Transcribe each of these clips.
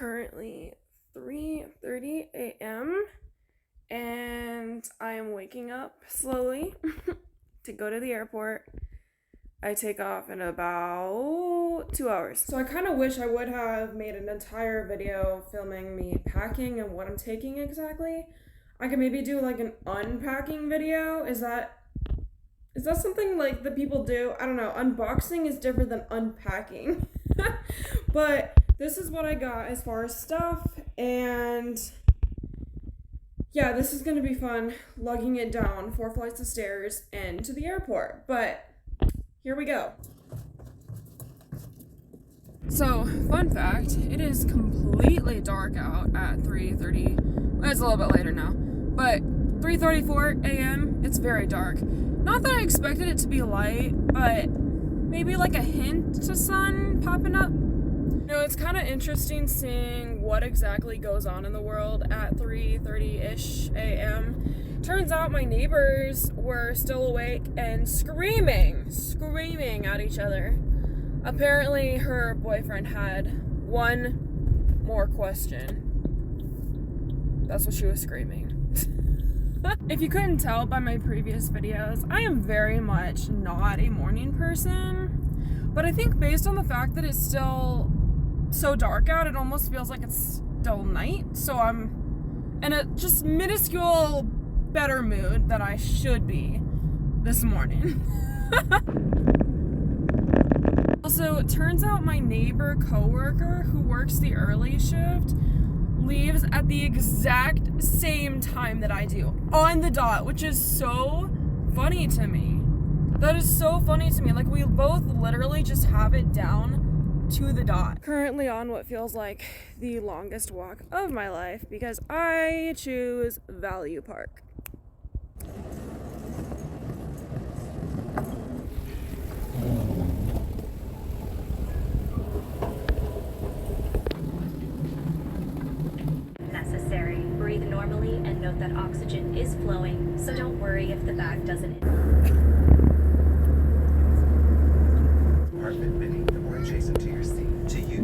currently 3:30 a.m. and I am waking up slowly to go to the airport. I take off in about 2 hours. So I kind of wish I would have made an entire video filming me packing and what I'm taking exactly. I could maybe do like an unpacking video. Is that something like that people do? I don't know. Unboxing is different than unpacking. But this is what I got as far as stuff, and yeah, this is gonna be fun, lugging it down 4 flights of stairs and to the airport. But here we go. So, fun fact, it is completely dark out at 3:30. Well, it's a little bit later now, but 3:34 a.m. It's very dark. Not that I expected it to be light, but maybe like a hint to sun popping up. You know, it's kind of interesting seeing what exactly goes on in the world at 3:30-ish a.m. Turns out my neighbors were still awake and screaming at each other. Apparently her boyfriend had one more question. That's what she was screaming. If you couldn't tell by my previous videos, I am very much not a morning person, but I think based on the fact that it's still so dark out, it almost feels like it's still night, so I'm in a just minuscule better mood than I should be this morning. Also, it turns out my neighbor coworker who works the early shift leaves at the exact same time that I do, on the dot, which is so funny to me. That is so funny to me. Like, we both literally just have it down to the dot. Currently on what feels like the longest walk of my life because I choose Value Park. Necessary. Breathe normally and note that oxygen is flowing, so don't worry if the bag doesn't. Apartment beneath or adjacent to your seat. To you.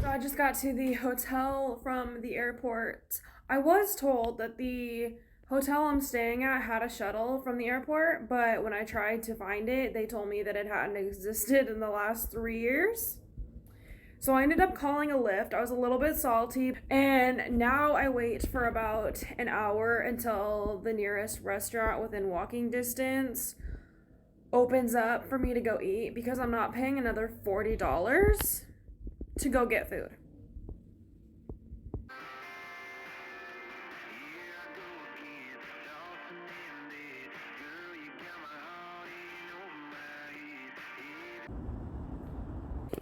I just got to the hotel from the airport. I was told that the hotel I'm staying at had a shuttle from the airport, but when I tried to find it, they told me that it hadn't existed in the last 3 years. So I ended up calling a Lyft. I was a little bit salty, and now I wait for about an hour until the nearest restaurant within walking distance opens up for me to go eat because I'm not paying another $40 to go get food.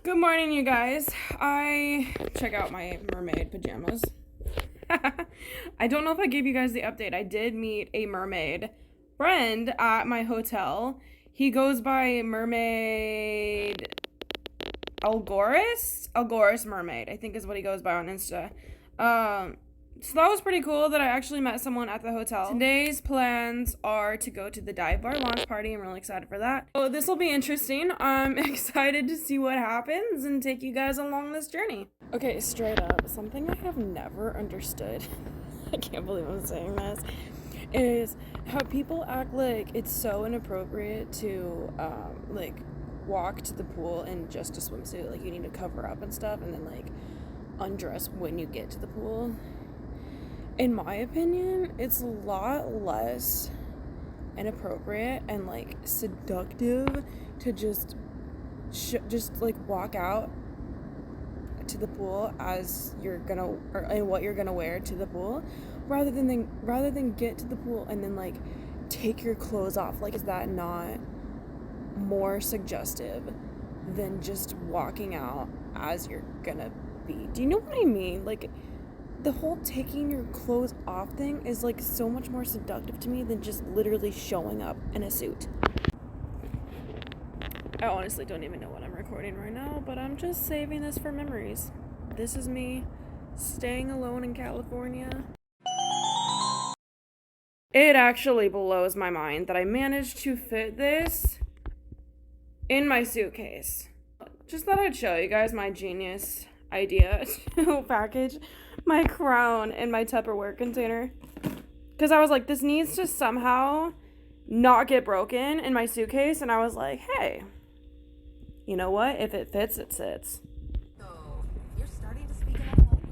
Good morning, you guys. I check out my mermaid pajamas. I don't know if I gave you guys the update. I did meet a mermaid friend at my hotel. He goes by Mermaid Algoris Mermaid, I think is what he goes by on Insta. So that was pretty cool that I actually met someone at the hotel. Today's plans are to go to the dive bar launch party. I'm really excited for that. Oh, this will be interesting. I'm excited to see what happens and take you guys along this journey. Okay, straight up, something I have never understood, I can't believe I'm saying this, is how people act like it's so inappropriate to, like, walk to the pool in just a swimsuit. Like, you need to cover up and stuff and then like undress when you get to the pool. In my opinion, it's a lot less inappropriate and like seductive to just like walk out to the pool as you're gonna, or and what you're gonna wear to the pool, rather than get to the pool and then like take your clothes off. Like, is that not more suggestive than just walking out as you're gonna be? Do you know what I mean? Like, the whole taking your clothes off thing is like so much more seductive to me than just literally showing up in a suit. I honestly don't even know what I'm recording right now, but I'm just saving this for memories. this is me staying alone in California. It actually blows my mind that I managed to fit this in my suitcase. Just thought I'd show you guys my genius idea to package my crown in my Tupperware container. Because I was like, this needs to somehow not get broken in my suitcase. And I was like, hey, you know what? If it fits, it sits. So, you're starting to speak another language.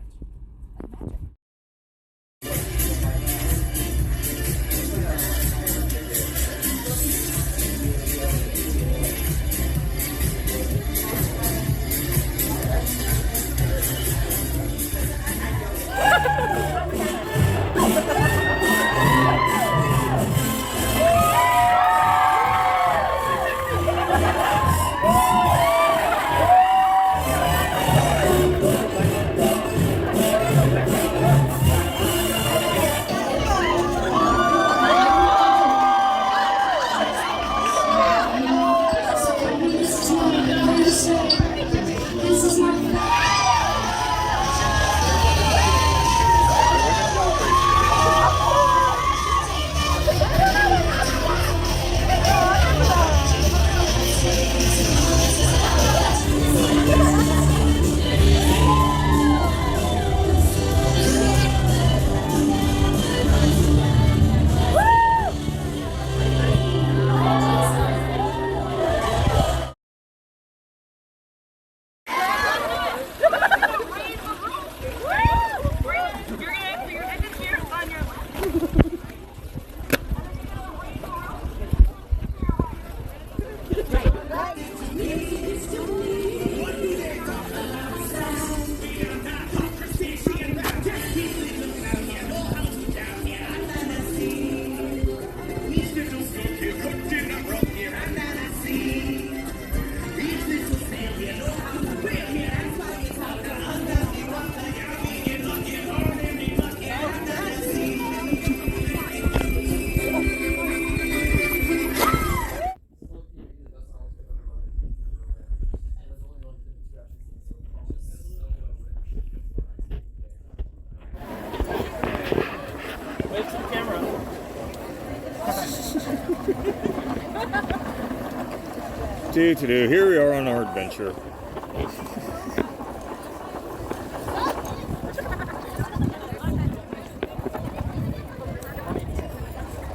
Here we are on our adventure.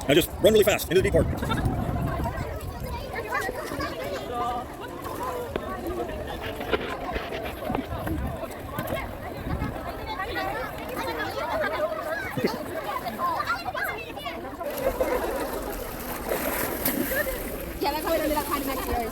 Now just run really fast into the deep part. Yeah, that's how we ended up kind of next year.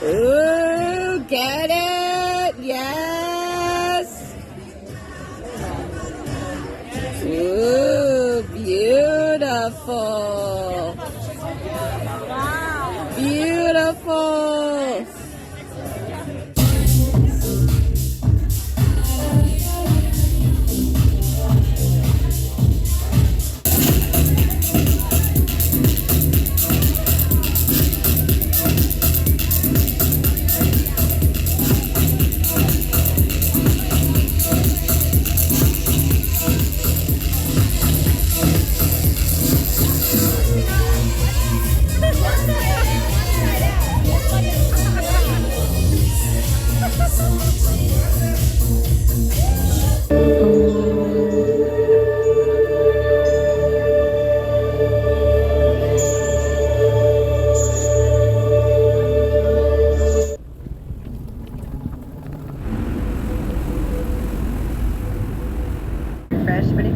Ooh, get it? Yes. Ooh, beautiful. Wow. Beautiful.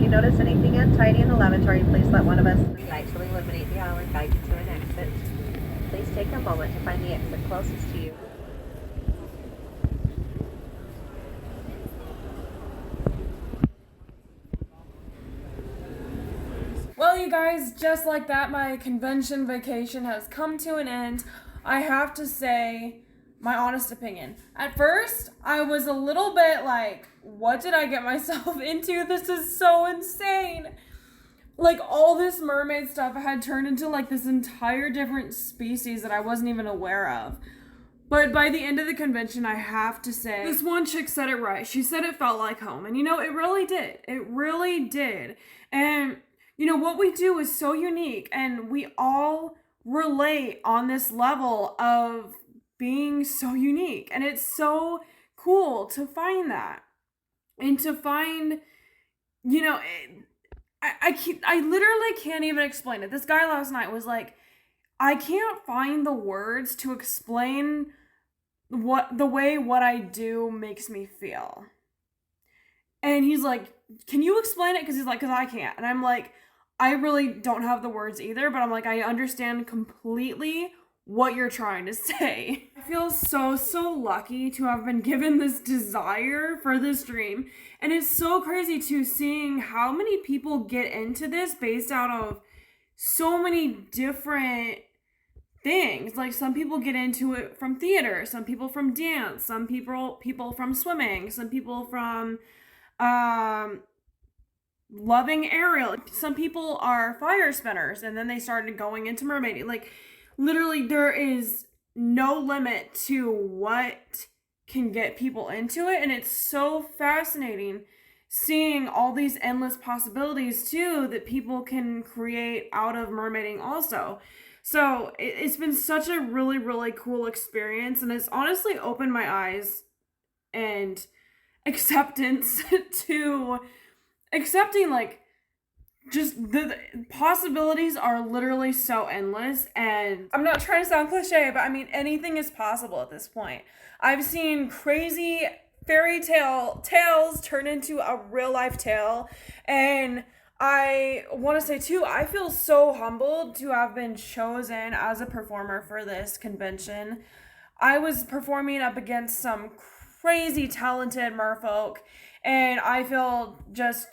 you notice anything untidy in the lavatory, please let one of us. We like to illuminate the aisle and guide you to an exit. Please take a moment to find the exit closest to you. Well, you guys, just like that, my convention vacation has come to an end. I have to say my honest opinion. At first, I was a little bit like, what did I get myself into? This is so insane. Like, all this mermaid stuff had turned into like this entire different species that I wasn't even aware of. But by the end of the convention, I have to say, this one chick said it right. She said it felt like home. And you know, it really did. It really did. And you know, what we do is so unique, and we all relate on this level of being so unique. And it's so cool to find that. And to find, you know, I literally can't even explain it. This guy last night was like, I can't find the words to explain the way what I do makes me feel. And he's like, can you explain it? Because he's like, because I can't. And I'm like, I really don't have the words either, but I'm like, I understand completely what you're trying to say. I feel so lucky to have been given this desire for this dream. And it's so crazy too, seeing how many people get into this based out of so many different things. Like, some people get into it from theater, some people from dance, some people from swimming, some people from loving aerial. Some people are fire spinners, and then they started going into mermaiding. Like, literally, there is no limit to what can get people into it, and it's so fascinating seeing all these endless possibilities too that people can create out of mermaiding also. So it's been such a really cool experience, and it's honestly opened my eyes and acceptance to accepting, like, just the possibilities are literally so endless. And I'm not trying to sound cliche, but I mean, anything is possible at this point. I've seen crazy fairy tales turn into a real life tale, and I want to say too, I feel so humbled to have been chosen as a performer for this convention. I was performing up against some crazy talented merfolk, and I feel just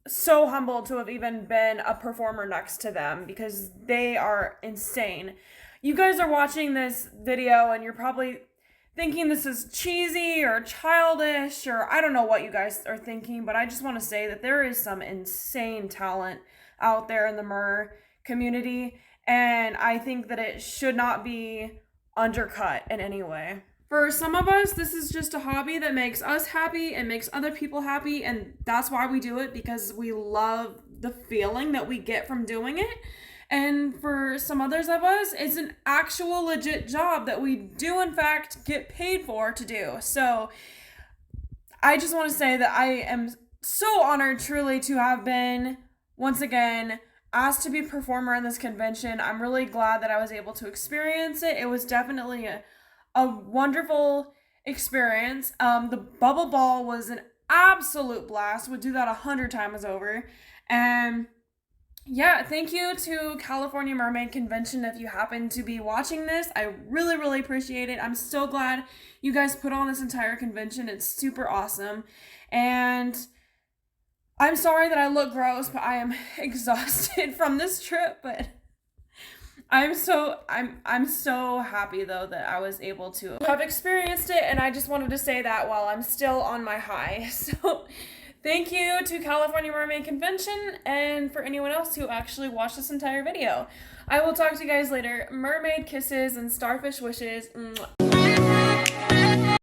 so humbled to have even been a performer next to them, because they are insane. You guys are watching this video and you're probably thinking this is cheesy or childish, or I don't know what you guys are thinking, but I just want to say that there is some insane talent out there in the mer community, and I think that it should not be undercut in any way. For some of us, this is just a hobby that makes us happy and makes other people happy, and that's why we do it, because we love the feeling that we get from doing it. And for some others of us, it's an actual legit job that we do in fact get paid for to do. So I just want to say that I am so honored truly to have been, once again, asked to be a performer in this convention. I'm really glad that I was able to experience it. It was definitely a wonderful experience. The bubble ball was an absolute blast. Would do that 100 times over. And yeah, thank you to California Mermaid Convention if you happen to be watching this. I really appreciate it. I'm so glad you guys put on this entire convention. It's super awesome. And I'm sorry that I look gross, but I am exhausted from this trip, but I'm so happy though that I was able to have experienced it, and I just wanted to say that while I'm still on my high. So thank you to California Mermaid Convention, and for anyone else who actually watched this entire video. I will talk to you guys later. Mermaid kisses and starfish wishes. Mwah.